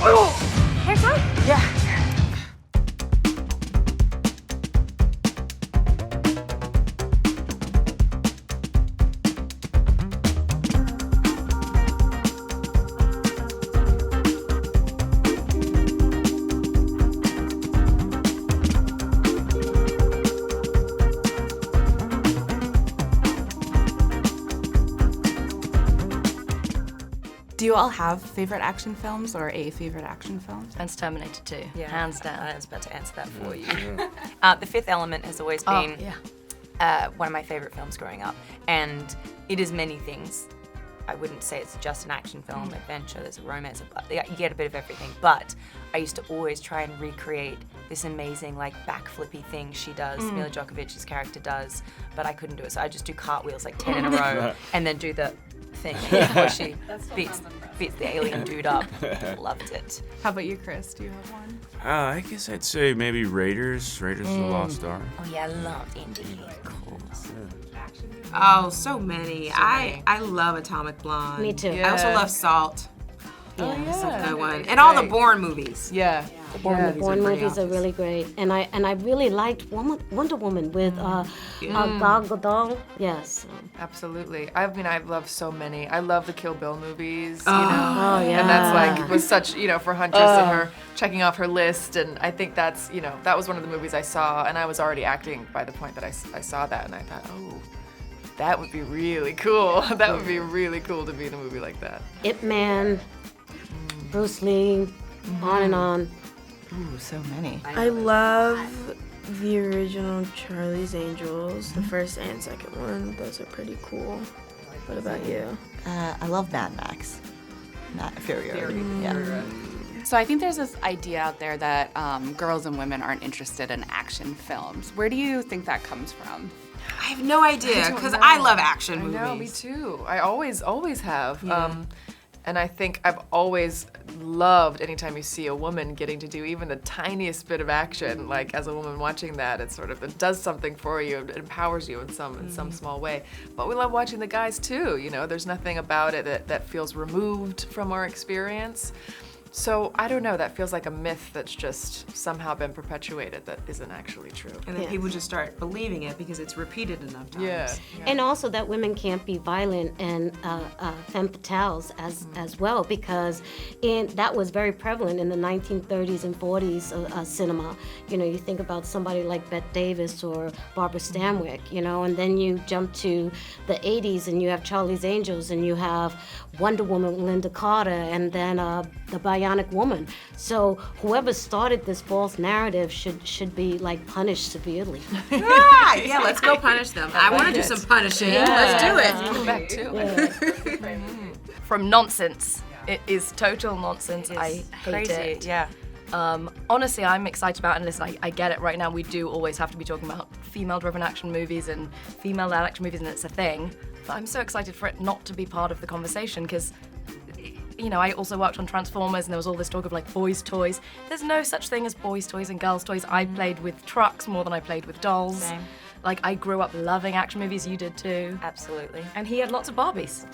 Hair tie? Yeah. Do you all have favorite action films or a favorite action film? Mine's Terminator 2, Yeah. hands down. I was about to answer that for you. Yeah. The Fifth Element has always been yeah. one of my favorite films growing up, and it is many things. I wouldn't say it's just an action film, adventure, there's a romance, you get a bit of everything, but I used to always try and recreate this amazing like backflippy thing she does, Mila Djokovic's character does, but I couldn't do it, so I just do cartwheels like 10 in a row and then do the thing before she beats the alien dude up. Loved it. How about you, Chris? Do you have one? I guess I'd say maybe Raiders of the Lost Ark. Oh yeah, I loved Indy, of course. Oh, so many. I love Atomic Blonde. Me too. I also love Salt. Yeah. That's a good one. And all the Bourne movies. Yeah. The Bourne movies are really great, and I really liked Wonder Woman with Gal Gadot. Yes. Absolutely. I mean, I love so many. I love the Kill Bill movies, Oh, yeah. And that's like, was such, for Huntress and her checking off her list. And I think that's, that was one of the movies I saw. And I was already acting by the point that I saw that. And I thought, oh, that would be really cool. That would be really cool to be in a movie like that. Ip Man, Bruce Lee, on and on. Ooh, so many. I love the original Charlie's Angels, the first and second one. Those are pretty cool. What about you? I love Mad Max. Fury Road. Yeah. So I think there's this idea out there that girls and women aren't interested in action films. Where do you think that comes from? I have no idea, because I love action movies. I know, me too. I always have. Yeah. And I think I've always loved anytime you see a woman getting to do even the tiniest bit of action, like as a woman watching that, it does something for you, it empowers you in some small way. But we love watching the guys too, there's nothing about it that feels removed from our experience. So I don't know, that feels like a myth that's just somehow been perpetuated that isn't actually true. And then people just start believing it because it's repeated enough times. Yeah. And also that women can't be violent and femme fatales as well, because that was very prevalent in the 1930s and 40s cinema. You think about somebody like Bette Davis or Barbara Stanwyck, and then you jump to the 80s and you have Charlie's Angels and you have Wonder Woman, Linda Carter, and then the Bionic Woman. So whoever started this false narrative should be like punished severely. Yeah, let's go punish them. I want to do some punishing. Yeah. Let's do it. Go back to it. From nonsense. It is total nonsense. I hate Crazy, it. yeah. Honestly, I'm excited about it, and listen, I get it right now. We do always have to be talking about female-driven action movies and female-led action movies, and it's a thing. But I'm so excited for it not to be part of the conversation, because I also worked on Transformers, and there was all this talk of like boys' toys. There's no such thing as boys' toys and girls' toys. I played with trucks more than I played with dolls. Same. Like, I grew up loving action movies. You did too. Absolutely. And he had lots of Barbies.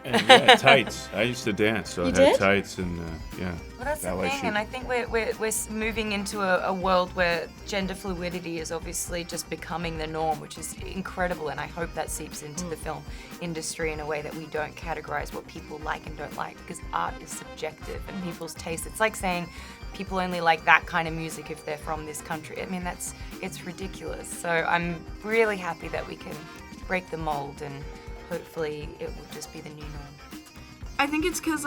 And yeah, tights. I used to dance, so I did? had tights and yeah. Well, that's the ballet thing, shoes. and I think we're moving into a world where gender fluidity is obviously just becoming the norm, which is incredible, and I hope that seeps into the film industry in a way that we don't categorize what people like and don't like, because art is subjective and people's taste. It's like saying people only like that kind of music if they're from this country. I mean, it's ridiculous. So I'm really happy that we can break the mold, and hopefully it will just be the new norm. I think it's because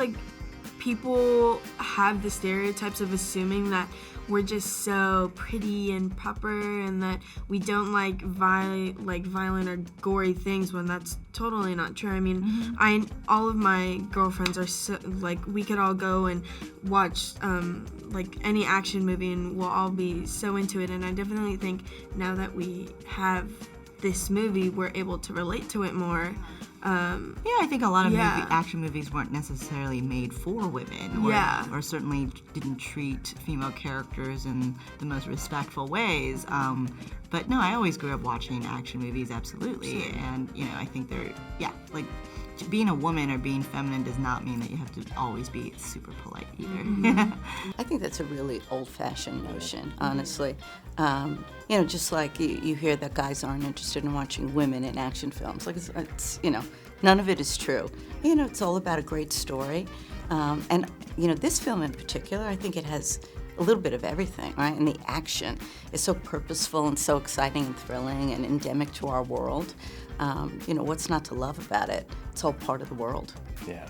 people have the stereotypes of assuming that we're just so pretty and proper and that we don't like violent or gory things, when that's totally not true. I mean, all of my girlfriends are so, we could all go and watch any action movie and we'll all be so into it. And I definitely think now that we have this movie, we're able to relate to it more. I think a lot of action movies weren't necessarily made for women, or certainly didn't treat female characters in the most respectful ways. But no, I always grew up watching action movies, absolutely, and I think they're being a woman or being feminine does not mean that you have to always be super polite either. I think that's a really old-fashioned notion, honestly. Just like you hear that guys aren't interested in watching women in action films. Like it's none of it is true. It's all about a great story. And this film in particular, I think it has a little bit of everything, right? And the action is so purposeful and so exciting and thrilling and endemic to our world. What's not to love about it? It's all part of the world. Yeah,